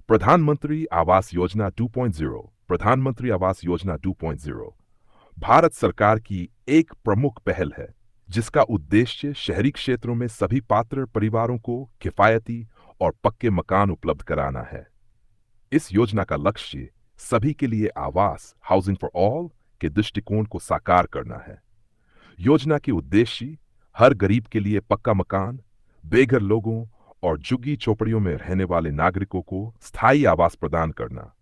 प्रधानमंत्री आवास योजना 2.0 प्रधानमंत्री आवास योजना 2.0 भारत सरकार की एक प्रमुख पहल है जिसका उद्देश्य शहरी क्षेत्रों में सभी पात्र परिवारों को किफायती और पक्के मकान उपलब्ध कराना है। इस योजना का लक्ष्य सभी के लिए आवास हाउसिंग फॉर ऑल के दृष्टिकोण को साकार करना है। योजना के उद्देश्य हर गरीब के लिए पक्का मकान, बेघर लोगों और झुग्गी झोपड़ियों में रहने वाले नागरिकों को स्थायी आवास प्रदान करना,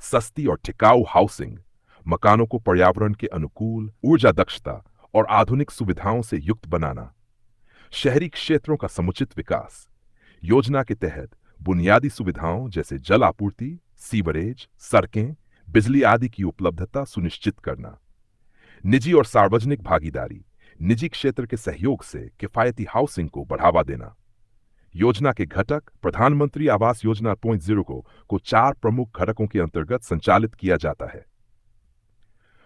सस्ती और टिकाऊ हाउसिंग, मकानों को पर्यावरण के अनुकूल, ऊर्जा दक्षता और आधुनिक सुविधाओं से युक्त बनाना, शहरी क्षेत्रों का समुचित विकास। योजना के तहत बुनियादी सुविधाओं जैसे जल आपूर्ति, सीवरेज, सड़कें, बिजली आदि की उपलब्धता सुनिश्चित करना, निजी और सार्वजनिक भागीदारी, निजी क्षेत्र के सहयोग से किफायती हाउसिंग को बढ़ावा देना। योजना के घटक प्रधानमंत्री आवास योजना 2.0 को 4 प्रमुख घटकों के अंतर्गत संचालित किया जाता है।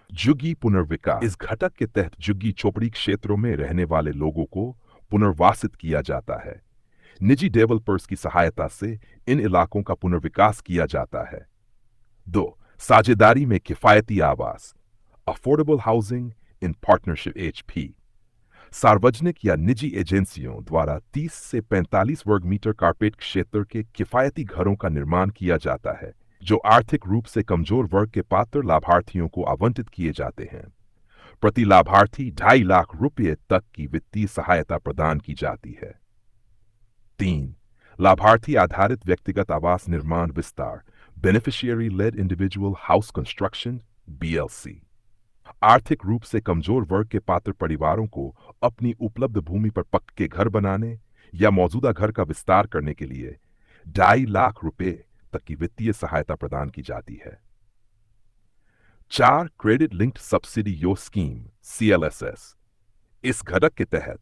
झुग्गी पुनर्विकास। इस घटक के तहत झुग्गी झोपड़ी क्षेत्रों में रहने वाले लोगों को पुनर्वासित किया जाता है। निजी डेवलपर्स की सहायता से इन इलाकों का पुनर्विकास किया जाता है। 2. साझेदारी में किफायती आवास, affordable housing in partnership HP। सार्वजनिक या निजी एजेंसियों द्वारा 30 से 45 वर्ग मीटर कारपेट क्षेत्र के किफायती घरों का निर्माण किया जाता है जो आर्थिक रूप से कमजोर वर्ग के पात्र लाभार्थियों को आवंटित किए जाते हैं। प्रति लाभार्थी 2.5 लाख रुपये तक की वित्तीय सहायता प्रदान की जाती है। 3. लाभार्थी आधारित व्यक्तिगत आवास निर्माण विस्तार, beneficiary led individual house construction BLC। आर्थिक रूप से कमजोर वर्ग के पात्र परिवारों को अपनी उपलब्ध भूमि पर पक्के घर बनाने या मौजूदा घर का विस्तार करने के लिए 2.5 लाख रुपए तक की वित्तीय सहायता प्रदान की जाती है। 4. क्रेडिट लिंक्ड सब्सिडी यो स्कीम CLSS। इस घटक के तहत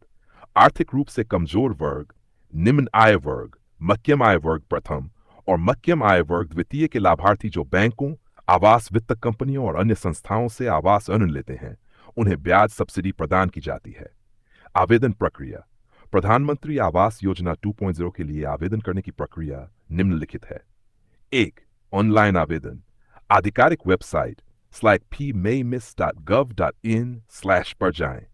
आर्थिक रूप से कमजोर वर्ग, निम्न आय वर्ग, मध्यम आय वर्ग प्रथम और मध्यम आय वर्ग द्वितीय के लाभार्थी जो बैंकों, आवास वित्त कंपनियों और अन्य संस्थाओं से आवास ऋण लेते हैं, उन्हें ब्याज सब्सिडी प्रदान की जाती है। आवेदन प्रक्रिया। प्रधानमंत्री आवास योजना 2.0 के लिए आवेदन करने की प्रक्रिया निम्नलिखित है। 1. ऑनलाइन आवेदन। आधिकारिक वेबसाइट pmaymiss.gov.in/ पर जाएं।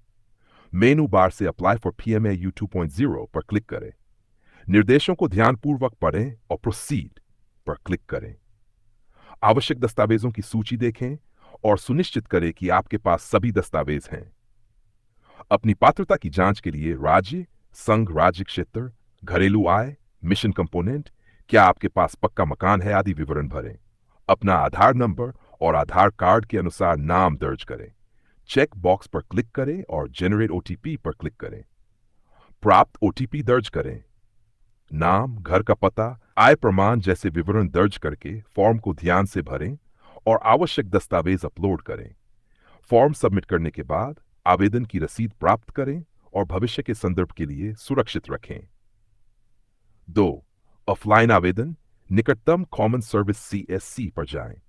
मेनू बार से अप्लाई फॉर PMAU 2.0 पर क्लिक करें। निर्देशों को ध्यानपूर्वक पढ़ें और प्रोसीड पर क्लिक करें। आवश्यक दस्तावेजों की सूची देखें और सुनिश्चित करें कि आपके पास सभी दस्तावेज हैं। अपनी पात्रता की जांच के लिए राज्य, संघ राज्य क्षेत्र, घरेलू आय, मिशन कंपोनेंट, क्या आपके पास पक्का मकान है आदि विवरण भरें। अपना आधार नंबर और आधार कार्ड के अनुसार नाम दर्ज करें। चेक बॉक्स पर क्लिक करें और जनरेट OTP पर क्लिक करें। प्राप्त OTP दर्ज करें। नाम, घर का पता, आय प्रमाण जैसे विवरण दर्ज करके फॉर्म को ध्यान से भरें और आवश्यक दस्तावेज अपलोड करें। फॉर्म सबमिट करने के बाद आवेदन की रसीद प्राप्त करें और भविष्य के संदर्भ के लिए सुरक्षित रखें। 2. ऑफलाइन आवेदन। निकटतम कॉमन सर्विस CSC पर जाएं।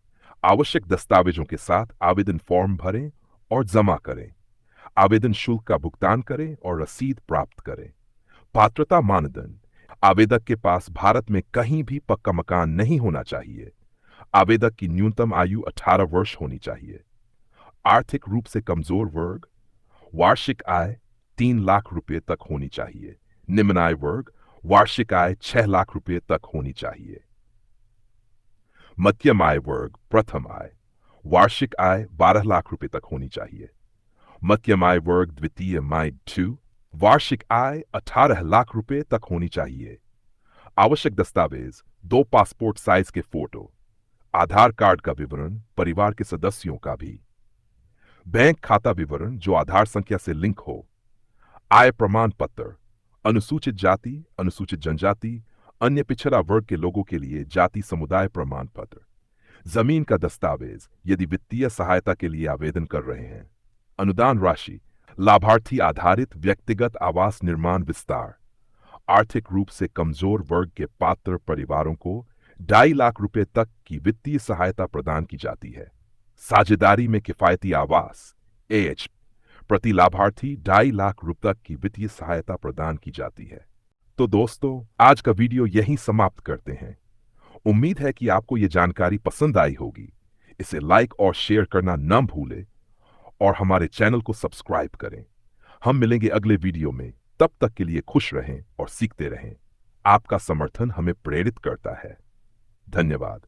आवश्यक दस्तावेजों के साथ आवेदन फॉर्म भरें और जमा करें। आवेदन शुल्क का भुगतान करें और रसीद प्राप्त करें। पात्रता मानदंड। आवेदक के पास भारत में कहीं भी पक्का मकान नहीं होना चाहिए। आवेदक की न्यूनतम आयु 18 वर्ष होनी चाहिए। आर्थिक रूप से कमजोर वर्ग, वार्षिक आय 3 लाख रुपए तक होनी चाहिए। निम्न आय वर्ग, वार्षिक आय 6 लाख रुपए तक होनी चाहिए। मध्यम आय वर्ग, प्रथम आय, वार्षिक आय 12 लाख रुपए तक होनी चाहिए। मध्यम आय वर्ग द्वितीय माइड 2, वार्षिक आय 18 लाख रुपए तक होनी चाहिए। आवश्यक दस्तावेज 2 पासपोर्ट साइज के फोटो, आधार कार्ड का विवरण, परिवार के सदस्यों का भी, बैंक खाता विवरण जो आधार संख्या से लिंक हो, आय प्रमाण पत्र, अनुसूचित जाति, अनुसूचित जनजाति, अन्य पिछड़ा वर्ग के लोगों के लिए जाति समुदाय प्रमाण पत्र, जमीन का दस्तावेज यदि वित्तीय सहायता के लिए आवेदन कर रहे हैं, अनुदान राशि, लाभार्थी आधारित व्यक्तिगत आवास निर्माण विस्तार। आर्थिक रूप से कमजोर वर्ग के पात्र परिवारों को 2.5 लाख रुपए तक की वित्तीय सहायता प्रदान की जाती है। साझेदारी में किफायती आवास AH प्रति लाभार्थी 2.5 लाख रुपए तक की वित्तीय सहायता प्रदान की जाती है। तो दोस्तों, आज का वीडियो यहीं समाप्त करते हैं। उम्मीद है कि आपको ये जानकारी पसंद आई होगी। इसे लाइक और शेयर करना न भूलें और हमारे चैनल को सब्सक्राइब करें। हम मिलेंगे अगले वीडियो में। तब तक के लिए खुश रहें और सीखते रहें। आपका समर्थन हमें प्रेरित करता है। धन्यवाद।